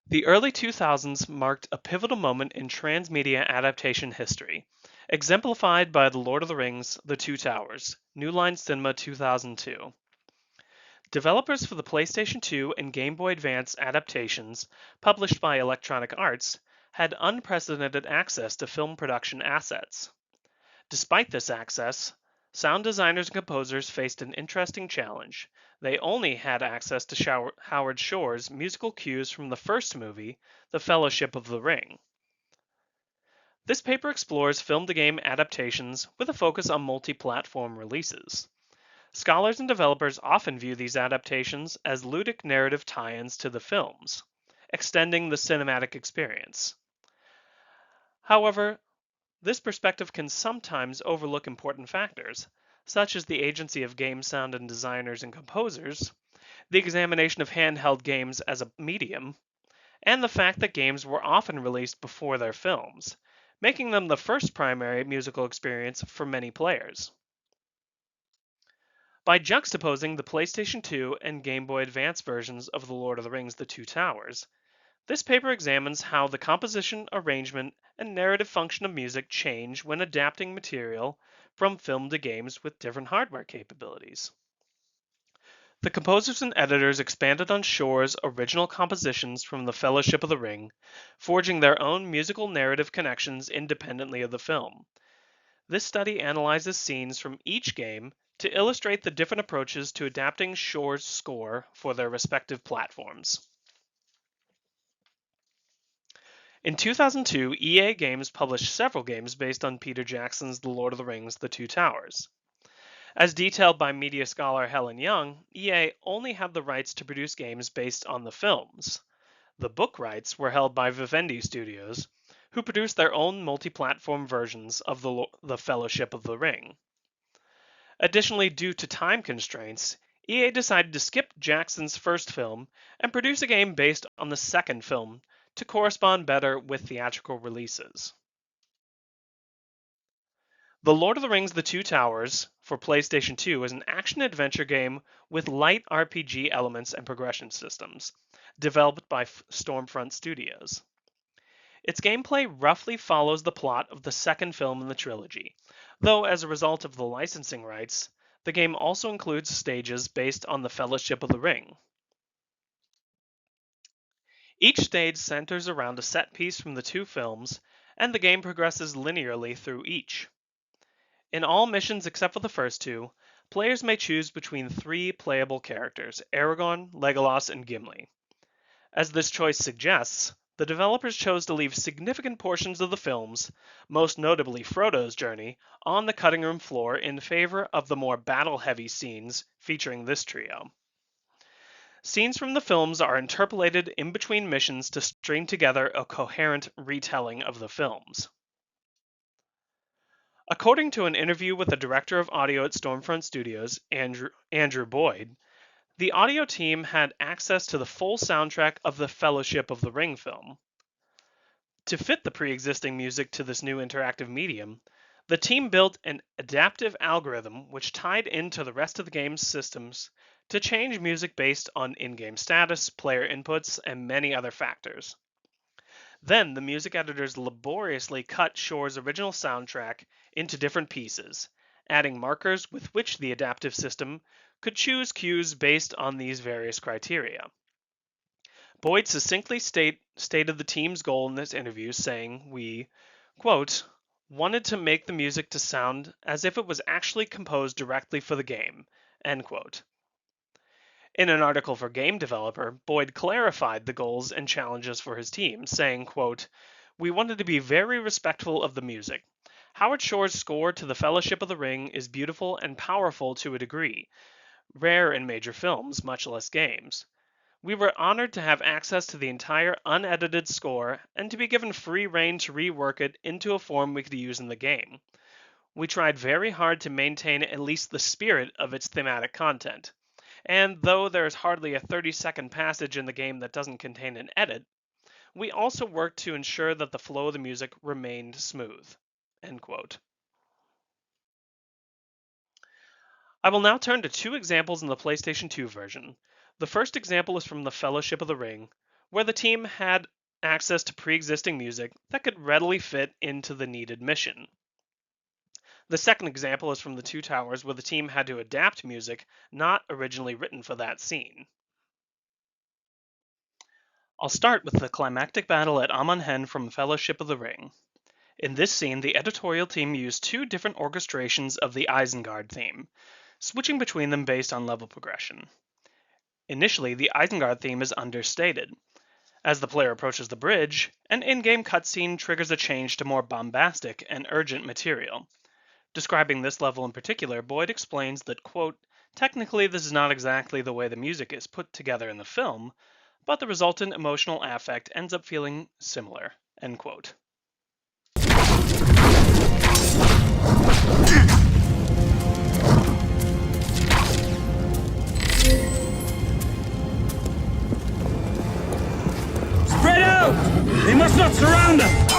The early 2000s marked a pivotal moment in transmedia adaptation history, exemplified by The Lord of the Rings: The Two Towers, New Line Cinema 2002. Developers for the PlayStation 2 and Game Boy Advance adaptations, published by Electronic Arts, had unprecedented access to film production assets. Despite this access, sound designers and composers faced an interesting challenge. They only had access to Howard Shore's musical cues from the first movie, The Fellowship of the Ring. This paper explores film to game adaptations with a focus on multi platform releases. Scholars and developers often view these adaptations as ludic narrative tie ins to the films, extending the cinematic experience. However, this perspective can sometimes overlook important factors, such as the agency of game sound and designers and composers, the examination of handheld games as a medium, and the fact that games were often released before their films, making them the first primary musical experience for many players. By juxtaposing the PlayStation 2 and Game Boy Advance versions of The Lord of the Rings: The Two Towers, this paper examines how the composition, arrangement, and narrative function of music change when adapting material from film to games with different hardware capabilities. The composers and editors expanded on Shore's original compositions from The Fellowship of the Ring, forging their own musical narrative connections independently of the film. This study analyzes scenes from each game to illustrate the different approaches to adapting Shore's score for their respective platforms. In 2002, EA Games published several games based on Peter Jackson's The Lord of the Rings: The Two Towers. As detailed by media scholar Helen Young, EA only had the rights to produce games based on the films. The book rights were held by Vivendi Studios, who produced their own multi-platform versions of the Fellowship of the Ring. Additionally, due to time constraints, EA decided to skip Jackson's first film and produce a game based on the second film to correspond better with theatrical releases. The Lord of the Rings: The Two Towers for PlayStation 2 is an action-adventure game with light RPG elements and progression systems, developed by Stormfront Studios. Its gameplay roughly follows the plot of the second film in the trilogy, though as a result of the licensing rights, the game also includes stages based on the Fellowship of the Ring. Each stage centers around a set piece from the two films, and the game progresses linearly through each. In all missions except for the first two, players may choose between three playable characters: Aragorn, Legolas, and Gimli. As this choice suggests, the developers chose to leave significant portions of the films, most notably Frodo's journey, on the cutting room floor in favor of the more battle-heavy scenes featuring this trio. Scenes from the films are interpolated in between missions to string together a coherent retelling of the films. According to an interview with the director of audio at Stormfront Studios, Andrew Boyd, the audio team had access to the full soundtrack of the Fellowship of the Ring film. To fit the pre-existing music to this new interactive medium, the team built an adaptive algorithm which tied into the rest of the game's systems to change music based on in-game status, player inputs, and many other factors. Then the music editors laboriously cut Shore's original soundtrack into different pieces, adding markers with which the adaptive system could choose cues based on these various criteria. Boyd succinctly stated the team's goal in this interview, saying, "We, quote, wanted to make the music to sound as if it was actually composed directly for the game," end quote. In an article for Game Developer, Boyd clarified the goals and challenges for his team, saying, quote, "We wanted to be very respectful of the music. Howard Shore's score to The Fellowship of the Ring is beautiful and powerful to a degree, rare in major films, much less games. We were honored to have access to the entire unedited score and to be given free rein to rework it into a form we could use in the game. We tried very hard to maintain at least the spirit of its thematic content. And though there is hardly a 30-second passage in the game that doesn't contain an edit, we also worked to ensure that the flow of the music remained smooth." End quote. I will now turn to two examples in the PlayStation 2 version. The first example is from The Fellowship of the Ring, where the team had access to pre-existing music that could readily fit into the needed mission. The second example is from the Two Towers, where the team had to adapt music not originally written for that scene. I'll start with the climactic battle at Amon Hen from Fellowship of the Ring. In this scene, the editorial team used two different orchestrations of the Isengard theme, switching between them based on level progression. Initially, the Isengard theme is understated. As the player approaches the bridge, an in-game cutscene triggers a change to more bombastic and urgent material. Describing this level in particular, Boyd explains that, quote, technically this is not exactly the way the music is put together in the film, but the resultant emotional affect ends up feeling similar, end quote. Spread out! They must not surround us!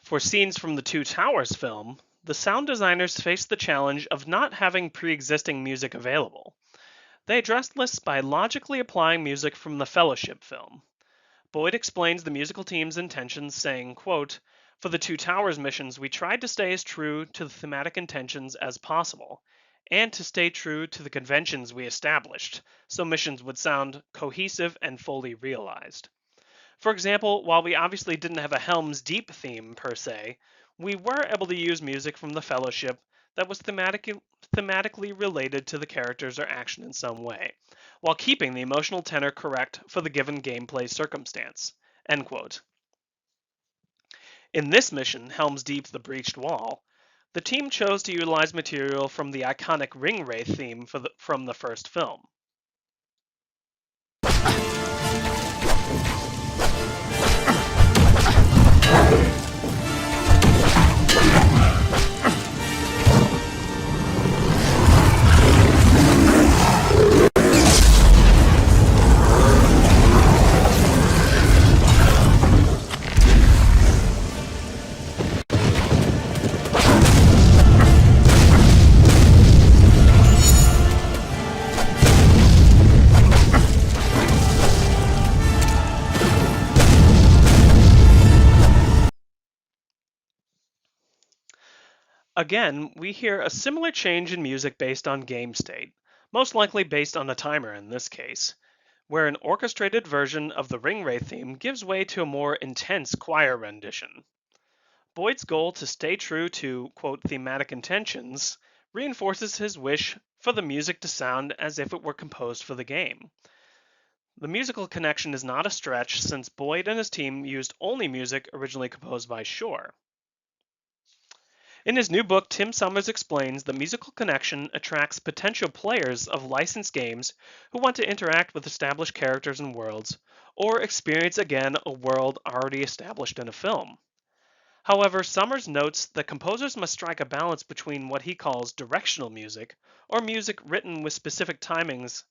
For scenes from the Two Towers film, the sound designers faced the challenge of not having pre-existing music available. They addressed this by logically applying music from the Fellowship film. Boyd explains the musical team's intentions, saying, quote, for the Two Towers missions, we tried to stay as true to the thematic intentions as possible, and to stay true to the conventions we established, so missions would sound cohesive and fully realized. For example, while we obviously didn't have a Helm's Deep theme per se, we were able to use music from the Fellowship that was thematically related to the characters or action in some way, while keeping the emotional tenor correct for the given gameplay circumstance. End quote. In this mission, Helm's Deep: The Breached Wall, the team chose to utilize material from the iconic Ringwraith theme from the first film. Again, we hear a similar change in music based on game state, most likely based on a timer in this case, where an orchestrated version of the Ringwraith theme gives way to a more intense choir rendition. Boyd's goal to stay true to, quote, thematic intentions reinforces his wish for the music to sound as if it were composed for the game. The musical connection is not a stretch, since Boyd and his team used only music originally composed by Shore. In his new book, Tim Summers explains the musical connection attracts potential players of licensed games who want to interact with established characters and worlds, or experience again a world already established in a film. However, Summers notes that composers must strike a balance between what he calls directional music, or music written with specific timings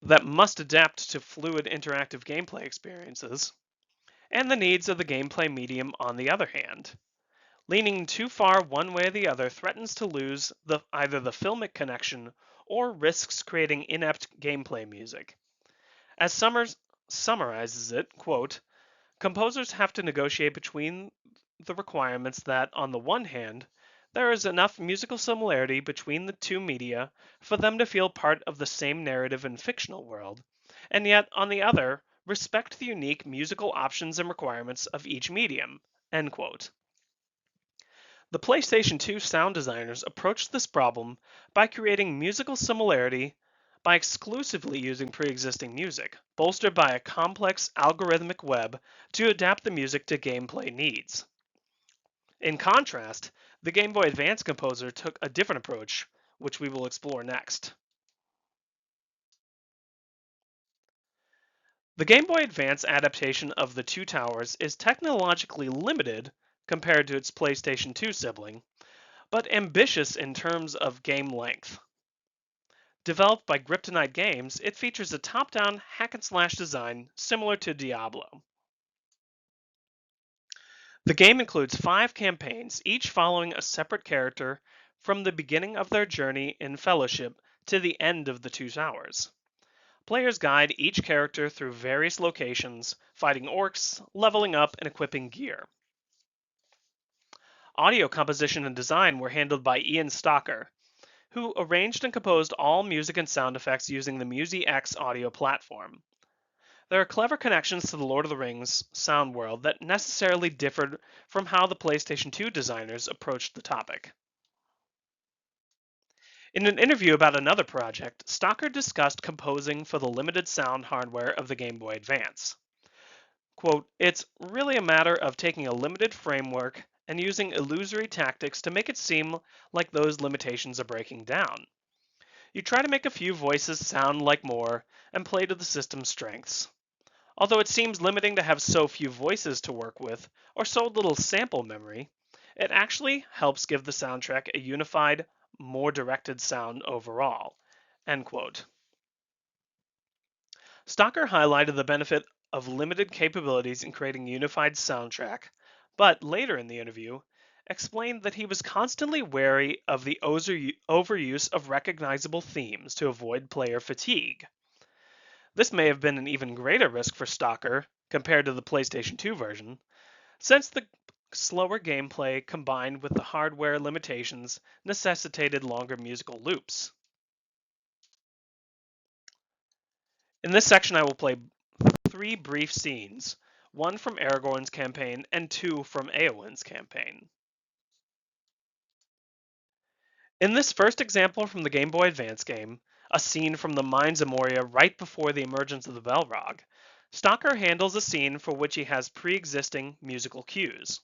that must adapt to fluid interactive gameplay experiences, and the needs of the gameplay medium on the other hand. Leaning too far one way or the other threatens to lose either the filmic connection or risks creating inept gameplay music. As Summers summarizes it, quote, composers have to negotiate between the requirements that, on the one hand, there is enough musical similarity between the two media for them to feel part of the same narrative and fictional world, and yet, on the other, respect the unique musical options and requirements of each medium, end quote. The PlayStation 2 sound designers approached this problem by creating musical similarity by exclusively using pre-existing music, bolstered by a complex algorithmic web to adapt the music to gameplay needs. In contrast, the Game Boy Advance composer took a different approach, which we will explore next. The Game Boy Advance adaptation of The Two Towers is technologically limited compared to its PlayStation 2 sibling, but ambitious in terms of game length. Developed by Kryptonite Games, it features a top-down hack-and-slash design similar to Diablo. The game includes 5 campaigns, each following a separate character from the beginning of their journey in Fellowship to the end of the Two Towers. Players guide each character through various locations, fighting orcs, leveling up, and equipping gear. Audio composition and design were handled by Ian Stocker, who arranged and composed all music and sound effects using the MusiX audio platform. There are clever connections to the Lord of the Rings sound world that necessarily differed from how the PlayStation 2 designers approached the topic. In an interview about another project, Stocker discussed composing for the limited sound hardware of the Game Boy Advance. Quote, "It's really a matter of taking a limited framework and using illusory tactics to make it seem like those limitations are breaking down. You try to make a few voices sound like more and play to the system's strengths. Although it seems limiting to have so few voices to work with, or so little sample memory, it actually helps give the soundtrack a unified, more directed sound overall." End quote. Stocker highlighted the benefit of limited capabilities in creating a unified soundtrack, but later in the interview, explained that he was constantly wary of the overuse of recognizable themes to avoid player fatigue. This may have been an even greater risk for Stocker compared to the PlayStation 2 version, since the slower gameplay combined with the hardware limitations necessitated longer musical loops. In this section, I will play 3 brief scenes, 1 from Aragorn's campaign and 2 from Éowyn's campaign. In this first example from the Game Boy Advance game, a scene from the Mines of Moria right before the emergence of the Balrog, Stocker handles a scene for which he has pre-existing musical cues.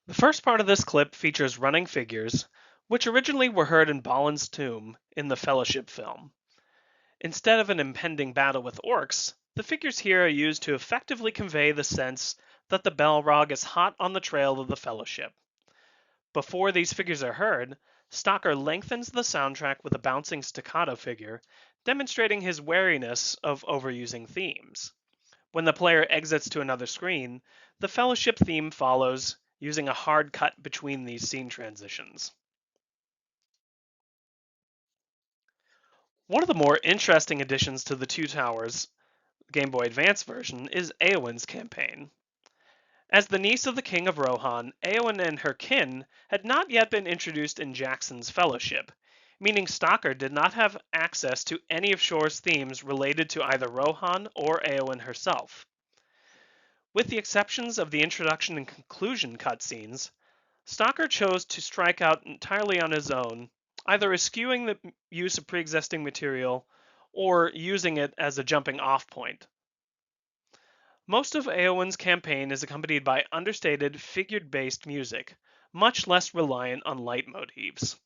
The first part of this clip features running figures, which originally were heard in Balin's tomb in the Fellowship film. Instead of an impending battle with orcs, the figures here are used to effectively convey the sense that the Balrog is hot on the trail of the Fellowship. Before these figures are heard, Stocker lengthens the soundtrack with a bouncing staccato figure, demonstrating his wariness of overusing themes. When the player exits to another screen, the Fellowship theme follows, using a hard cut between these scene transitions. One of the more interesting additions to the Two Towers Game Boy Advance version is Éowyn's campaign. As the niece of the King of Rohan, Éowyn and her kin had not yet been introduced in Jackson's Fellowship, meaning Stocker did not have access to any of Shore's themes related to either Rohan or Éowyn herself. With the exceptions of the introduction and conclusion cutscenes, Stocker chose to strike out entirely on his own, either eschewing the use of pre-existing material or using it as a jumping off point. Most of Éowyn's campaign is accompanied by understated, figured-based music, much less reliant on leitmotifs.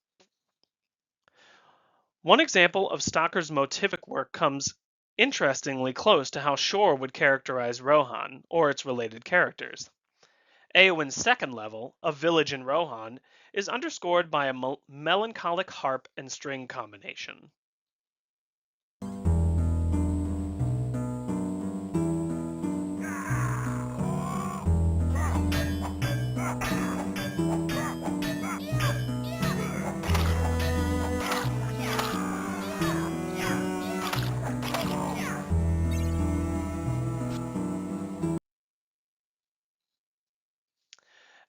One example of Stocker's motivic work comes interestingly close to how Shore would characterize Rohan, or its related characters. Éowyn's second level, A Village in Rohan, is underscored by a melancholic harp and string combination.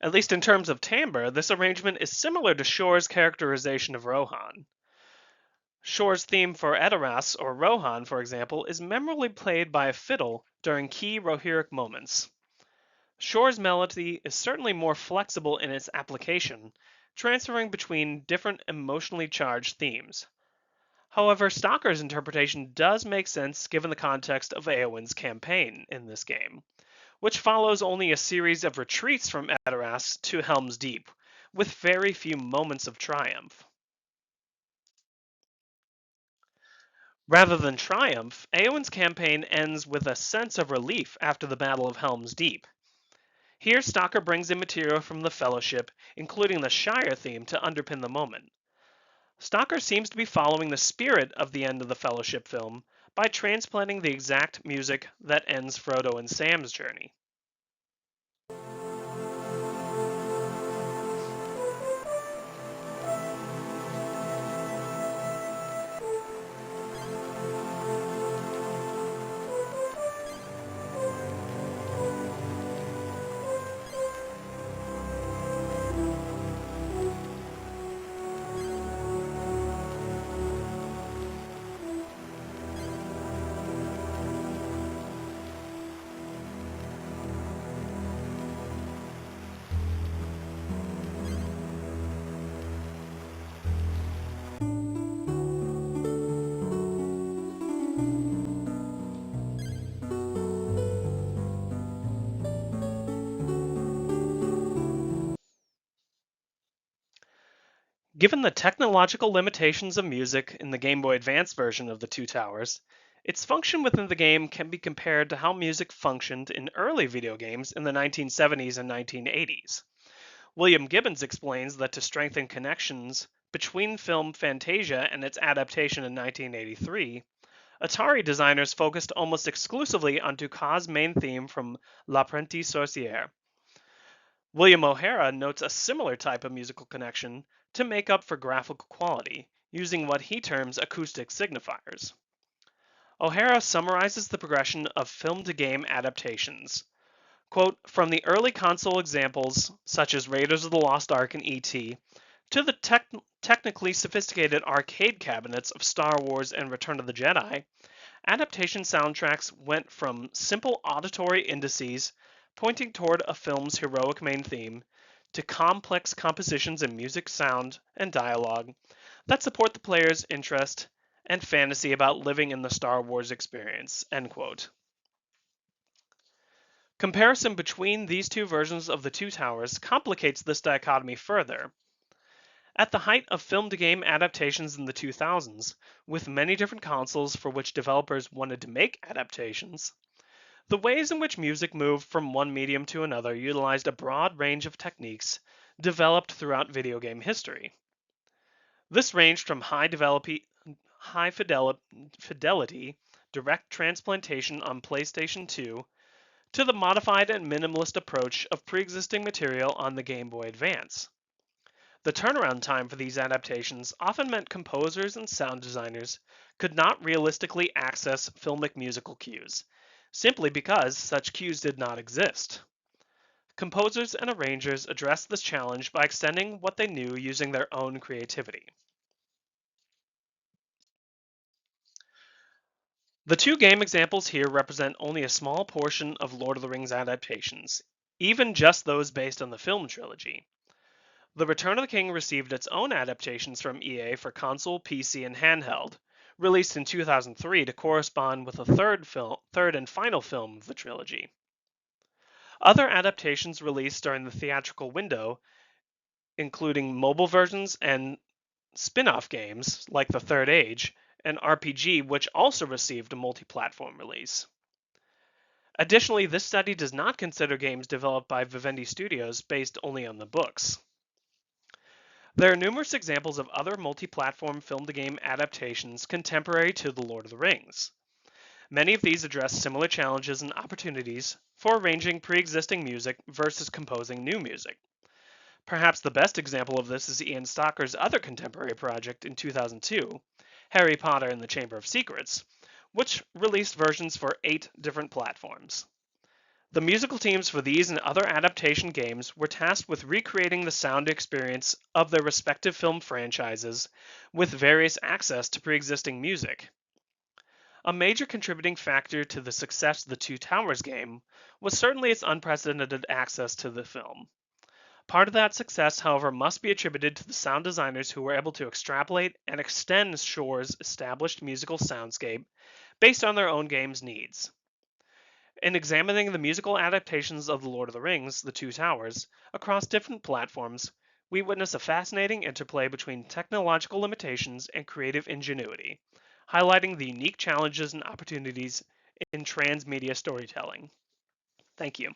At least in terms of timbre, this arrangement is similar to Shore's characterization of Rohan. Shore's theme for Edoras, or Rohan, for example, is memorably played by a fiddle during key Rohirric moments. Shore's melody is certainly more flexible in its application, transferring between different emotionally charged themes. However, Stocker's interpretation does make sense given the context of Eowyn's campaign in this game, which follows only a series of retreats from Edoras to Helm's Deep, with very few moments of triumph. Rather than triumph, Eowyn's campaign ends with a sense of relief after the Battle of Helm's Deep. Here, Stocker brings in material from the Fellowship, including the Shire theme, to underpin the moment. Stocker seems to be following the spirit of the end of the Fellowship film by transplanting the exact music that ends Frodo and Sam's journey. Given the technological limitations of music in the Game Boy Advance version of The Two Towers, its function within the game can be compared to how music functioned in early video games in the 1970s and 1980s. William Gibbons explains that to strengthen connections between film Fantasia and its adaptation in 1983, Atari designers focused almost exclusively on Dukas' main theme from L'Apprenti Sorcière. William O'Hara notes a similar type of musical connection to make up for graphical quality, using what he terms acoustic signifiers. O'Hara summarizes the progression of film-to-game adaptations. Quote, from the early console examples, such as Raiders of the Lost Ark and E.T., to the technically sophisticated arcade cabinets of Star Wars and Return of the Jedi, adaptation soundtracks went from simple auditory indices pointing toward a film's heroic main theme to complex compositions in music, sound, and dialogue that support the player's interest and fantasy about living in the Star Wars experience. End quote. Comparison between these two versions of The Two Towers complicates this dichotomy further. At the height of film-to-game adaptations in the 2000s, with many different consoles for which developers wanted to make adaptations, the ways in which music moved from one medium to another utilized a broad range of techniques developed throughout video game history. This ranged from high fidelity direct transplantation on PlayStation 2 to the modified and minimalist approach of pre-existing material on the Game Boy Advance. The turnaround time for these adaptations often meant composers and sound designers could not realistically access filmic musical cues, simply because such cues did not exist. Composers and arrangers addressed this challenge by extending what they knew using their own creativity. The two game examples here represent only a small portion of Lord of the Rings adaptations, even just those based on the film trilogy. The Return of the King received its own adaptations from EA for console, PC, and handheld, released in 2003 to correspond with the third and final film of the trilogy. Other adaptations released during the theatrical window, including mobile versions and spin-off games like The Third Age, an RPG which also received a multi-platform release. Additionally, this study does not consider games developed by Vivendi Studios based only on the books. There are numerous examples of other multi-platform film-to-game adaptations contemporary to The Lord of the Rings. Many of these address similar challenges and opportunities for arranging pre-existing music versus composing new music. Perhaps the best example of this is Ian Stocker's other contemporary project in 2002, Harry Potter and the Chamber of Secrets, which released versions for 8 different platforms. The musical teams for these and other adaptation games were tasked with recreating the sound experience of their respective film franchises with various access to pre-existing music. A major contributing factor to the success of the Two Towers game was certainly its unprecedented access to the film. Part of that success, however, must be attributed to the sound designers who were able to extrapolate and extend Shore's established musical soundscape based on their own game's needs. In examining the musical adaptations of The Lord of the Rings, The Two Towers, across different platforms, we witness a fascinating interplay between technological limitations and creative ingenuity, highlighting the unique challenges and opportunities in transmedia storytelling. Thank you.